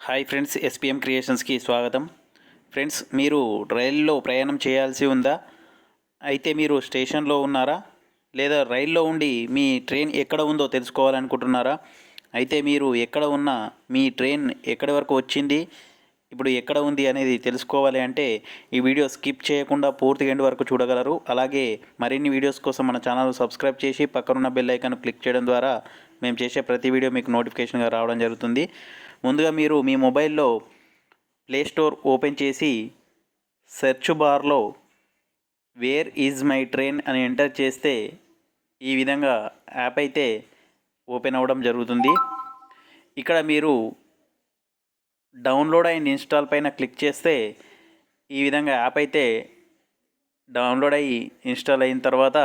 Hi friends, SPM క్రియేషన్స్కి స్వాగతం. Friends, మీరు రైల్లో ప్రయాణం చేయాల్సి ఉందా? అయితే మీరు స్టేషన్లో ఉన్నారా? లేదా రైల్లో ఉండి మీ ట్రైన్ ఎక్కడ ఉందో తెలుసుకోవాలనుకుంటున్నారా? అయితే మీరు ఎక్కడ ఉన్నా మీ ట్రైన్ ఎక్కడి వరకు వచ్చింది, ఇప్పుడు ఎక్కడ ఉంది అనేది తెలుసుకోవాలి అంటే ఈ వీడియో స్కిప్ చేయకుండా పూర్తిగా ఎండ్ వరకు చూడగలరు. అలాగే మరిన్ని వీడియోస్ కోసం మన ఛానల్ సబ్స్క్రైబ్ చేసి పక్కనున్న బెల్ ఐకాన్ క్లిక్ చేయడం ద్వారా మేము చేసే ప్రతి వీడియో మీకు నోటిఫికేషన్గా రావడం జరుగుతుంది. ముందుగా మీరు మీ మొబైల్లో ప్లే స్టోర్ ఓపెన్ చేసి సెర్చ్ బార్లో వేర్ ఈజ్ మై ట్రైన్ అని ఎంటర్ చేస్తే ఈ విధంగా యాప్ అయితే ఓపెన్ అవ్వడం జరుగుతుంది. ఇక్కడ మీరు డౌన్లోడ్ అండ్ ఇన్స్టాల్ పైన క్లిక్ చేస్తే ఈ విధంగా యాప్ అయితే డౌన్లోడ్ అయ్యి ఇన్స్టాల్ అయిన తర్వాత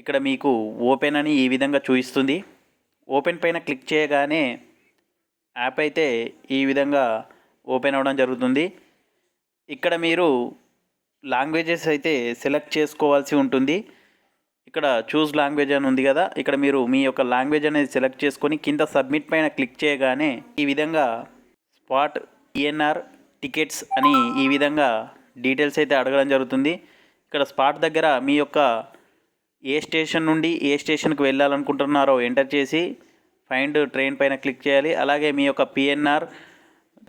ఇక్కడ మీకు ఓపెన్ అని ఈ విధంగా చూపిస్తుంది. ఓపెన్ పైన క్లిక్ చేయగానే యాప్ అయితే ఈ విధంగా ఓపెన్ అవ్వడం జరుగుతుంది. ఇక్కడ మీరు లాంగ్వేజెస్ అయితే సెలెక్ట్ చేసుకోవాల్సి ఉంటుంది. ఇక్కడ చూస్ లాంగ్వేజ్ అని ఉంది కదా, ఇక్కడ మీరు మీ యొక్క లాంగ్వేజ్ అనేది సెలెక్ట్ చేసుకొని కింద సబ్మిట్ పైన క్లిక్ చేయగానే ఈ విధంగా స్పాట్ ఈఎన్ఆర్ టికెట్స్ అని ఈ విధంగా డీటెయిల్స్ అయితే అడగడం జరుగుతుంది. ఇక్కడ స్పాట్ దగ్గర మీ యొక్క ఏ స్టేషన్ నుండి ఏ స్టేషన్కి వెళ్ళాలనుకుంటున్నారో ఎంటర్ చేసి ఫైండ్ ట్రైన్ పైన క్లిక్ చేయాలి. అలాగే మీ యొక్క పిఎన్ఆర్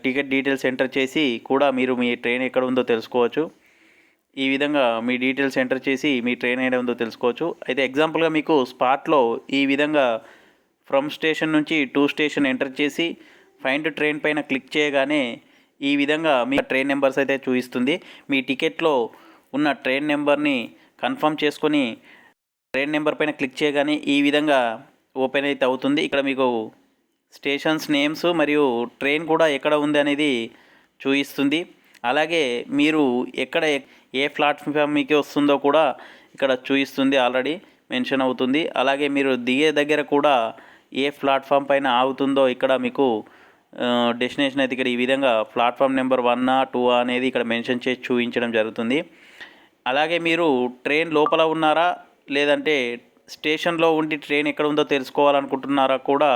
టికెట్ డీటెయిల్స్ ఎంటర్ చేసి కూడా మీరు మీ ట్రైన్ ఎక్కడ ఉందో తెలుసుకోవచ్చు. ఈ విధంగా మీ డీటెయిల్స్ ఎంటర్ చేసి మీ ట్రైన్ ఎక్కడ ఉందో తెలుసుకోవచ్చు. అయితే ఎగ్జాంపుల్గా మీకు స్పాట్లో ఈ విధంగా ఫ్రమ్ స్టేషన్ నుంచి టు స్టేషన్ ఎంటర్ చేసి ఫైండ్ ట్రైన్ పైన క్లిక్ చేయగానే ఈ విధంగా మీ ట్రైన్ నెంబర్స్ అయితే చూపిస్తుంది. మీ టికెట్లో ఉన్న ట్రైన్ నెంబర్ని కన్ఫర్మ్ చేసుకొని ట్రైన్ నెంబర్ పైన క్లిక్ చేయగానే ఈ విధంగా ఓపెన్ అయితే అవుతుంది. ఇక్కడ మీకు స్టేషన్స్ నేమ్స్ మరియు ట్రైన్ కూడా ఎక్కడ ఉంది అనేది చూపిస్తుంది. అలాగే మీరు ఎక్కడ ఏ ప్లాట్ఫామ్ మీకు వస్తుందో కూడా ఇక్కడ చూపిస్తుంది, ఆల్రెడీ మెన్షన్ అవుతుంది. అలాగే మీరు దిగే దగ్గర కూడా ఏ ప్లాట్ఫామ్ పైన ఆగుతుందో ఇక్కడ మీకు డెస్టినేషన్ అయితే ఇక్కడ ఈ విధంగా ప్లాట్ఫామ్ నెంబర్ 1 2 అనేది ఇక్కడ మెన్షన్ చేసి చూపించడం జరుగుతుంది. అలాగే మీరు ట్రైన్ లోపల ఉన్నారా లేదంటే స్టేషన్లో ఉండి ట్రైన్ ఎక్కడ ఉందో తెలుసుకోవాలనుకుంటున్నారా కూడా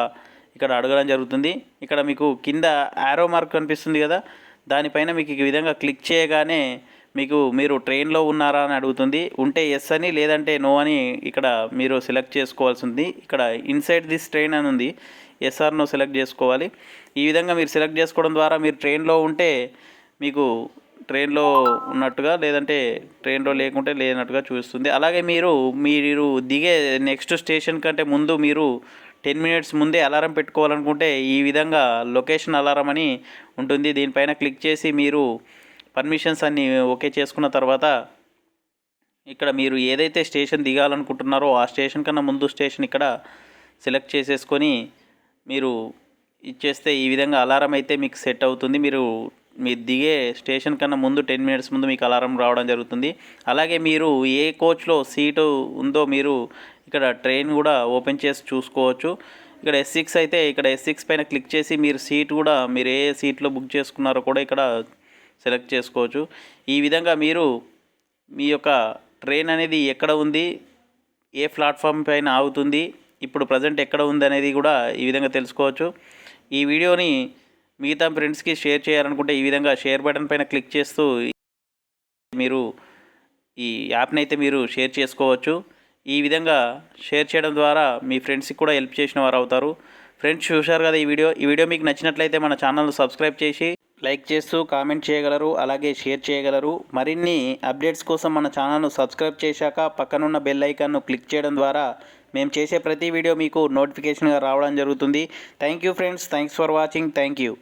ఇక్కడ అడగడం జరుగుతుంది. ఇక్కడ మీకు కింద యారో మార్క్ కనిపిస్తుంది కదా, దానిపైన మీకు ఈ విధంగా క్లిక్ చేయగానే మీరు ట్రైన్లో ఉన్నారా అని అడుగుతుంది. ఉంటే ఎస్ అని, లేదంటే నో అని ఇక్కడ మీరు సెలెక్ట్ చేసుకోవాల్సి ఉంది. ఇక్కడ ఇన్సైడ్ దిస్ ట్రైన్ అని ఉంది, ఎస్ ఆర్ నో సెలెక్ట్ చేసుకోవాలి. ఈ విధంగా మీరు సెలెక్ట్ చేసుకోవడం ద్వారా మీరు ట్రైన్లో ఉంటే మీకు ట్రైన్లో ఉన్నట్టుగా, లేదంటే ట్రైన్లో లేకుంటే లేనట్టుగా చూస్తుంది. అలాగే మీరు దిగే నెక్స్ట్ స్టేషన్ కంటే ముందు మీరు 10 minutes ముందే అలారం పెట్టుకోవాలనుకుంటే ఈ విధంగా లొకేషన్ అలారం అని ఉంటుంది. దీనిపైన క్లిక్ చేసి మీరు పర్మిషన్స్ అన్నీ ఓకే చేసుకున్న తర్వాత ఇక్కడ మీరు ఏదైతే స్టేషన్ దిగాలనుకుంటున్నారో ఆ స్టేషన్ కన్నా ముందు స్టేషన్ ఇక్కడ సెలెక్ట్ చేసేసుకొని మీరు ఇచ్చేస్తే ఈ విధంగా అలారం అయితే మీకు సెట్ అవుతుంది. మీరు దిగే స్టేషన్ కన్నా ముందు 10 minutes ముందు మీకు అలారం రావడం జరుగుతుంది. అలాగే మీరు ఏ కోచ్లో సీటు ఉందో మీరు ఇక్కడ ట్రైన్ కూడా ఓపెన్ చేసి చూసుకోవచ్చు. ఇక్కడ S6 అయితే ఇక్కడ S6 పైన క్లిక్ చేసి మీరు సీట్ కూడా మీరు ఏ సీట్లో బుక్ చేసుకున్నారో కూడా ఇక్కడ సెలెక్ట్ చేసుకోవచ్చు. ఈ విధంగా మీరు మీ యొక్క ట్రైన్ అనేది ఎక్కడ ఉంది, ఏ ప్లాట్ఫామ్ పైన ఆగుతుంది, ఇప్పుడు ప్రజెంట్ ఎక్కడ ఉంది అనేది కూడా ఈ విధంగా తెలుసుకోవచ్చు. ఈ వీడియోని మిగతా ఫ్రెండ్స్కి షేర్ చేయాలనుకుంటే ఈ విధంగా షేర్ బటన్ పైన క్లిక్ చేస్తూ మీరు ఈ యాప్ని అయితే మీరు షేర్ చేసుకోవచ్చు. ఈ విధంగా షేర్ చేయడం ద్వారా మీ ఫ్రెండ్స్కి కూడా హెల్ప్ చేసిన వారు అవుతారు. ఫ్రెండ్స్, చూశారు కదా ఈ వీడియో మీకు నచ్చినట్లయితే మన ఛానల్ సబ్స్క్రైబ్ చేసి లైక్ చేస్తూ కామెంట్ చేయగలరు, అలాగే షేర్ చేయగలరు. మరిన్ని అప్డేట్స్ కోసం మన ఛానల్ను సబ్స్క్రైబ్ చేశాక పక్కనున్న బెల్ ఐకాన్ను క్లిక్ చేయడం ద్వారా మేము చేసే ప్రతి వీడియో మీకు నోటిఫికేషన్గా రావడం జరుగుతుంది. Thank you friends, thanks for watching. Thank you.